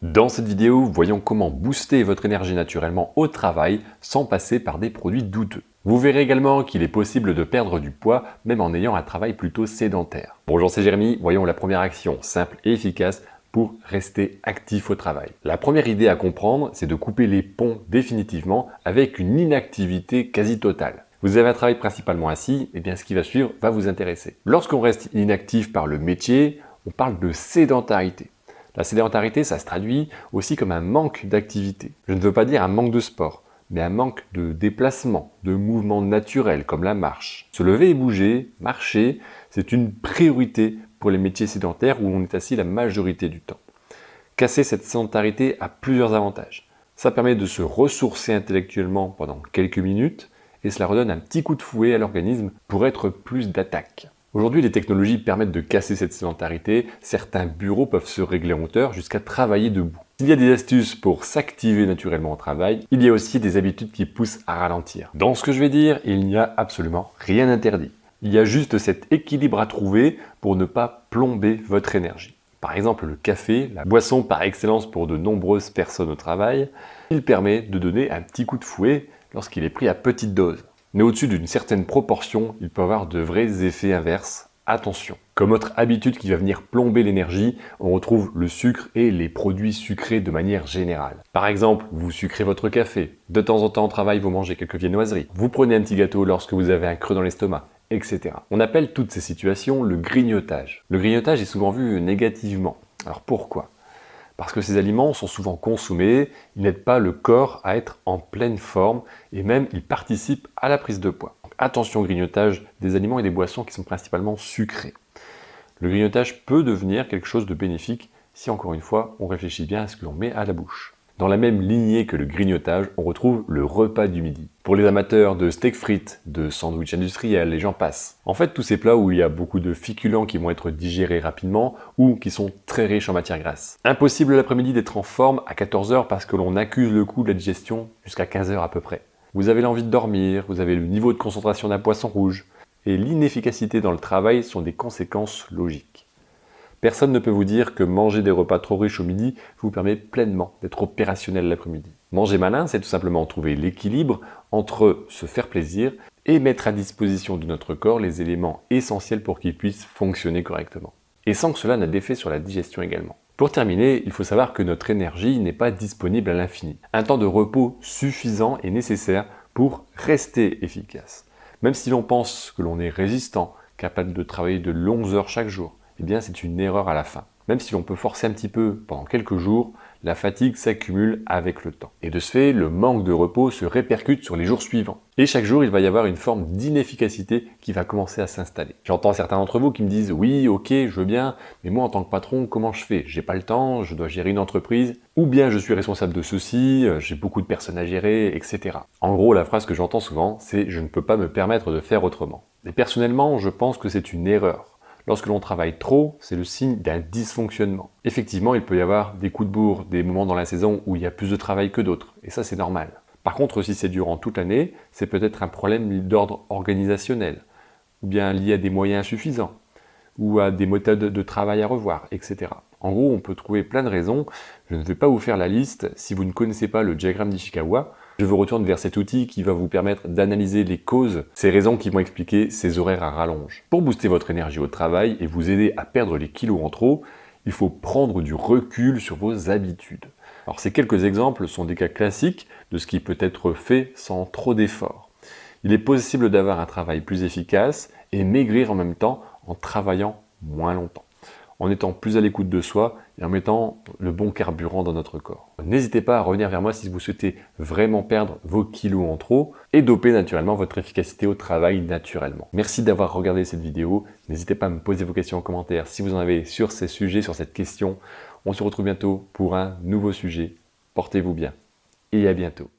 Dans cette vidéo, voyons comment booster votre énergie naturellement au travail sans passer par des produits douteux. Vous verrez également qu'il est possible de perdre du poids même en ayant un travail plutôt sédentaire. Bonjour, c'est Jérémy, voyons la première action simple et efficace pour rester actif au travail. La première idée à comprendre, c'est de couper les ponts définitivement avec une inactivité quasi totale. Vous avez un travail principalement assis, et bien ce qui va suivre va vous intéresser. Lorsqu'on reste inactif par le métier, on parle de sédentarité. La sédentarité, ça se traduit aussi comme un manque d'activité. Je ne veux pas dire un manque de sport, mais un manque de déplacement, de mouvement naturel comme la marche. Se lever et bouger, marcher, c'est une priorité pour les métiers sédentaires où on est assis la majorité du temps. Casser cette sédentarité a plusieurs avantages. Ça permet de se ressourcer intellectuellement pendant quelques minutes et cela redonne un petit coup de fouet à l'organisme pour être plus d'attaque. Aujourd'hui, les technologies permettent de casser cette sédentarité. Certains bureaux peuvent se régler en hauteur jusqu'à travailler debout. Il y a des astuces pour s'activer naturellement au travail. Il y a aussi des habitudes qui poussent à ralentir. Dans ce que je vais dire, il n'y a absolument rien d'interdit. Il y a juste cet équilibre à trouver pour ne pas plomber votre énergie. Par exemple, le café, la boisson par excellence pour de nombreuses personnes au travail, il permet de donner un petit coup de fouet lorsqu'il est pris à petite dose. Mais au-dessus d'une certaine proportion, il peut avoir de vrais effets inverses. Attention. Comme autre habitude qui va venir plomber l'énergie, on retrouve le sucre et les produits sucrés de manière générale. Par exemple, vous sucrez votre café. De temps en temps au travail, vous mangez quelques viennoiseries. Vous prenez un petit gâteau lorsque vous avez un creux dans l'estomac, etc. On appelle toutes ces situations le grignotage. Le grignotage est souvent vu négativement. Alors pourquoi ? Parce que ces aliments sont souvent consommés, ils n'aident pas le corps à être en pleine forme et même ils participent à la prise de poids. Donc, attention au grignotage des aliments et des boissons qui sont principalement sucrés. Le grignotage peut devenir quelque chose de bénéfique si encore une fois on réfléchit bien à ce que l'on met à la bouche. Dans la même lignée que le grignotage, on retrouve le repas du midi. Pour les amateurs de steak frites, de sandwich industriels et j'en passe. En fait, tous ces plats où il y a beaucoup de féculents qui vont être digérés rapidement ou qui sont très riches en matières grasses. Impossible l'après-midi d'être en forme à 14 h parce que l'on accuse le coup de la digestion jusqu'à 15 h à peu près. Vous avez l'envie de dormir, vous avez le niveau de concentration d'un poisson rouge et l'inefficacité dans le travail sont des conséquences logiques. Personne ne peut vous dire que manger des repas trop riches au midi vous permet pleinement d'être opérationnel l'après-midi. Manger malin, c'est tout simplement trouver l'équilibre entre se faire plaisir et mettre à disposition de notre corps les éléments essentiels pour qu'il puisse fonctionner correctement. Et sans que cela n'ait d'effet sur la digestion également. Pour terminer, il faut savoir que notre énergie n'est pas disponible à l'infini. Un temps de repos suffisant est nécessaire pour rester efficace. Même si l'on pense que l'on est résistant, capable de travailler de longues heures chaque jour, eh bien c'est une erreur à la fin. Même si l'on peut forcer un petit peu pendant quelques jours, la fatigue s'accumule avec le temps. Et de ce fait, le manque de repos se répercute sur les jours suivants. Et chaque jour, il va y avoir une forme d'inefficacité qui va commencer à s'installer. J'entends certains d'entre vous qui me disent « Oui, ok, je veux bien, mais moi en tant que patron, comment je fais? J'ai pas le temps, je dois gérer une entreprise, ou bien je suis responsable de ceci, j'ai beaucoup de personnes à gérer, etc. » En gros, la phrase que j'entends souvent, c'est « Je ne peux pas me permettre de faire autrement ». Et personnellement, je pense que c'est une erreur. Lorsque l'on travaille trop, c'est le signe d'un dysfonctionnement. Effectivement, il peut y avoir des coups de bourre, des moments dans la saison où il y a plus de travail que d'autres, et ça c'est normal. Par contre, si c'est durant toute l'année, c'est peut-être un problème d'ordre organisationnel, ou bien lié à des moyens insuffisants, ou à des méthodes de travail à revoir, etc. En gros, on peut trouver plein de raisons. Je ne vais pas vous faire la liste. Si vous ne connaissez pas le diagramme d'Ishikawa, je vous retourne vers cet outil qui va vous permettre d'analyser les causes, ces raisons qui vont expliquer ces horaires à rallonge. Pour booster votre énergie au travail et vous aider à perdre les kilos en trop, il faut prendre du recul sur vos habitudes. Alors ces quelques exemples sont des cas classiques de ce qui peut être fait sans trop d'efforts. Il est possible d'avoir un travail plus efficace et maigrir en même temps en travaillant moins longtemps, en étant plus à l'écoute de soi et en mettant le bon carburant dans notre corps. N'hésitez pas à revenir vers moi si vous souhaitez vraiment perdre vos kilos en trop et doper naturellement votre efficacité au travail naturellement. Merci d'avoir regardé cette vidéo. N'hésitez pas à me poser vos questions en commentaire si vous en avez sur ces sujets, sur cette question. On se retrouve bientôt pour un nouveau sujet. Portez-vous bien et à bientôt.